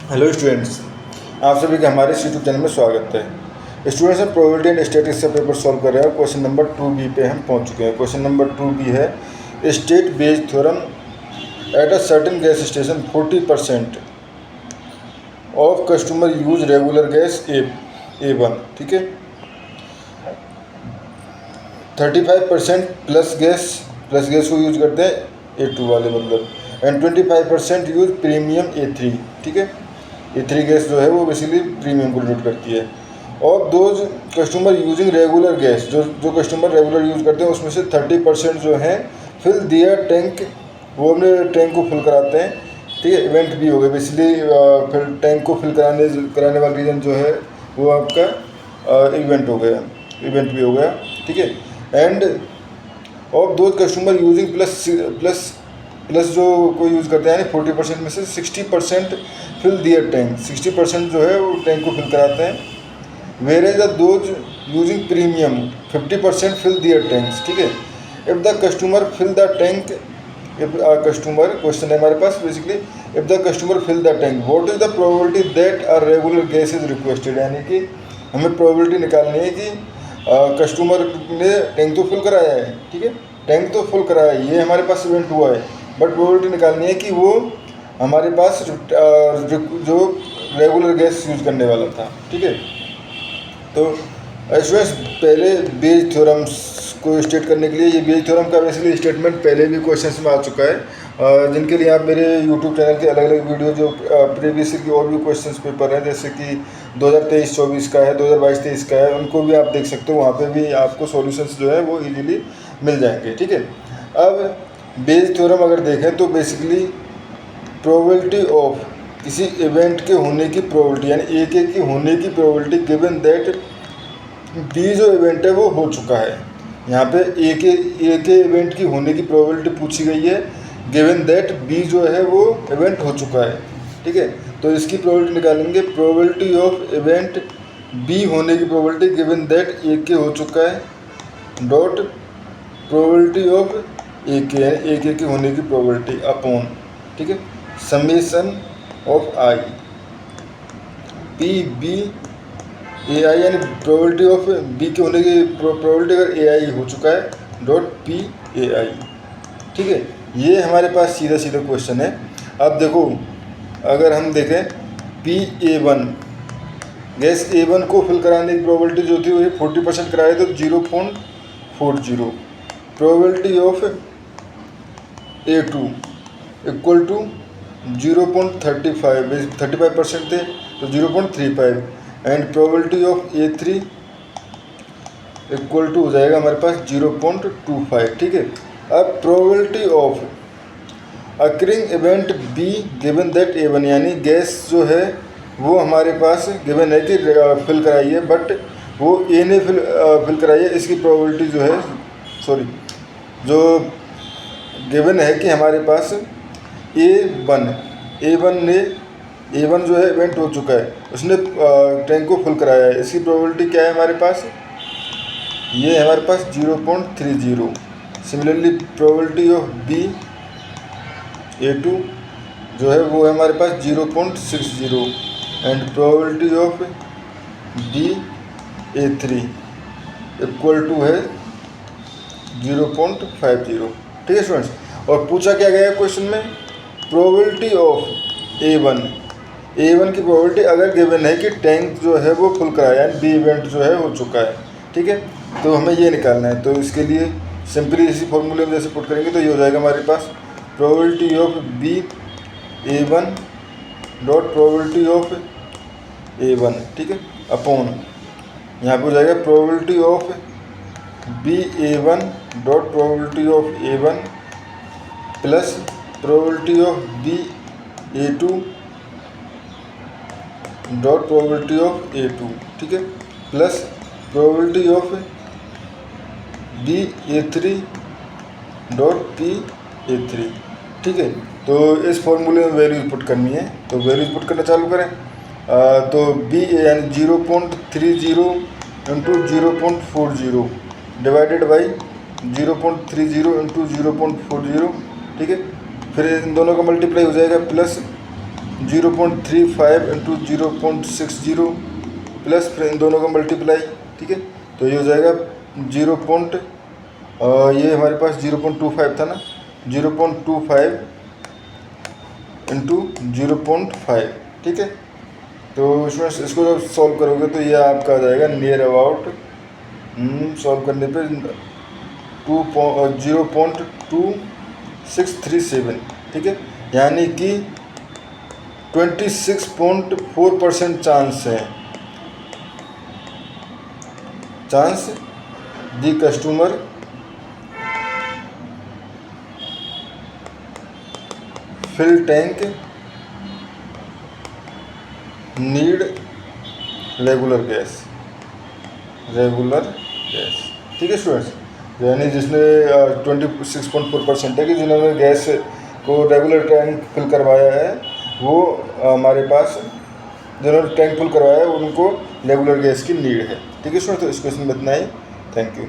Hello students, आप सभी का हमारे इस यूट्यूब चैनल में स्वागत है। स्टूडेंट्स हम प्रोबेबिलिटी एंड स्टैटिस्टिक्स का पेपर सॉल्व कर रहे हैं और क्वेश्चन नंबर 2B पे हम पहुंच चुके हैं। क्वेश्चन नंबर 2B है state based theorem at a certain gas station 40% of customer use regular gas A1, ठीक है। 35% प्लस गैस को यूज करते हैं A2 वाले मतलब, एंड 25% यूज प्रीमियम A3, ठीक है। A3 गैस जो है वो बेसिकली प्रीमियम को डिनोट करती है। और those customer using regular gas, जो कस्टमर रेगुलर यूज़ करते हैं उसमें से 30% जो है फिल दियर टैंक, वो अपने टैंक को फिल कराते हैं, ठीक है। इवेंट भी हो गया बेसिकली, फिर टैंक को फिल कराने वाला रीज़न जो है वो आपका इवेंट हो गया, इवेंट भी हो गया, ठीक है। एंड ऑफ दो कस्टमर यूजिंग प्लस जो कोई यूज़ करते हैं यानी 40% में से 60% फिल दियर टैंक, 60% जो है वो टैंक को फिल कराते हैं। Whereas those using premium 50% fill their tanks, ठीक है। If the customer fill the tank, if customer, question है हमारे पास बेसिकली, if the customer fill the tank what is the probability that a regular gas is requested, यानी कि हमें probability निकालनी है कि कस्टमर ने टैंक तो फुल कराया है, ठीक है, टैंक तो फुल कराया है, ये हमारे पास इवेंट हुआ है, बट प्रोबेबिलिटी निकालनी है कि वो हमारे पास जो रेगुलर गैस यूज़ करने वाला था, ठीक है। तो स्टूडेंट्स पहले बेज थ्योरम्स को स्टेट करने के लिए, ये बेज थ्योरम का बेसिकली स्टेटमेंट पहले भी क्वेश्चंस में आ चुका है, जिनके लिए आप मेरे यूट्यूब चैनल के अलग अलग वीडियो जो प्रीवियस ईयर की और भी क्वेश्चंस पेपर हैं, जैसे कि 2023-24 का है, 2022-23 का है, उनको भी आप देख सकते हो, वहाँ पे भी आपको सॉल्यूशंस जो है वो इजीली मिल जाएंगे, ठीक है। अब बेज थ्योरम अगर देखें तो बेसिकली प्रोबेबिलिटी ऑफ किसी इवेंट के होने की प्रोबेबिलिटी, यानी ए के की होने की प्रोबेबिलिटी गिवन दैट बी जो इवेंट है वो हो चुका है। यहाँ पे ए के इवेंट की होने की प्रोबेबिलिटी पूछी गई है, गिवन दैट बी जो है वो इवेंट हो चुका है, ठीक है। तो इसकी प्रोबेबिलिटी निकालेंगे, प्रोबेबिलिटी ऑफ इवेंट बी होने की प्रोबेबिलिटी गिवन दैट ए के हो चुका है डॉट प्रोबेबिलिटी ऑफ ए के की होने की प्रोबेबिलिटी अपॉन, ठीक है, summation of i P B A i, यानी प्रोबेबिलिटी ऑफ बी के होने की प्रोबेबिलिटी अगर ए आई हो चुका है डॉट पी ए आई, ठीक है। ये हमारे पास सीधा सीधा क्वेश्चन है। अब देखो अगर हम देखें P A one gas A1 को फिल कराने की प्रोबेबिलिटी जो थी वो 40% कराए तो 0.40, probability of A2 equal to 0.35, 35% थे तो 0.35, and probability of A3 equal to हो जाएगा हमारे पास 0.25, ठीक है। अब probability of occurring event B given that A1, यानी गैस जो है वो हमारे पास गिवन है कि फिल कराई है, बट वो ए ने फिल कराई है, इसकी प्रोबेबिलिटी जो है, सॉरी, जो गिवन है कि हमारे पास A1 जो है इवेंट हो चुका है, उसने टैंक को फुल कराया है, इसकी प्रोबेबिलिटी क्या है हमारे पास, ये है हमारे पास 0.30। Similarly probability of B A2 जो है वो है हमारे पास 0.60, and probability of D A3 equal to है 0.50, ठीक है स्टूडेंट्स। और पूछा क्या गया है क्वेश्चन में, प्रोबेबिलिटी ऑफ A1 की प्रोबेबिलिटी अगर गिवन है कि टैंक जो है वो फुल कराया है, बी इवेंट जो है हो चुका है, ठीक है। तो हमें ये निकालना है, तो इसके लिए सिंपली इसी फॉर्मूले में जैसे पुट करेंगे तो ये हो जाएगा हमारे पास probability of B A1 dot probability of A1, ठीक है, अपॉन यहाँ पे हो जाएगा probability of B A1 dot probability of A1 plus probability of B A2 dot probability of A2, ठीक है, plus probability of B A3 dot P A3, ठीक है। तो इस फॉर्मूले में वैल्यूज पुट करनी है, तो वैल्यूज पुट करना चालू करें। तो बी यानी 0.30 इंटू 0.40 डिवाइडेड बाई 0.30 इंटू 0.40, ठीक है। फिर इन दोनों का मल्टीप्लाई हो जाएगा प्लस 0.35 इंटू 0.60 प्लस फिर इन दोनों का मल्टीप्लाई, ठीक है। तो ये हो जाएगा ये हमारे पास 0.25 था ना, 0.25 इंटू 0.5, ठीक है। तो इसमें इसको जब सॉल्व करोगे तो ये आपका आ जाएगा नियर अबाउट, सॉल्व करने पे 0.2637, ठीक है। यानी कि 26.4% chance the customer fill tank need regular gas, ठीक है स्टूडेंट्स। यानी जिसने 26.4% है कि जिन्होंने गैस को रेगुलर टैंक फिल करवाया है, वो हमारे पास जिन्होंने टैंक फिल करवाया है उनको रेगुलर गैस की नीड है, ठीक है स्टूडेंट्स। तो इस क्वेश्चन में इतना ही, थैंक यू।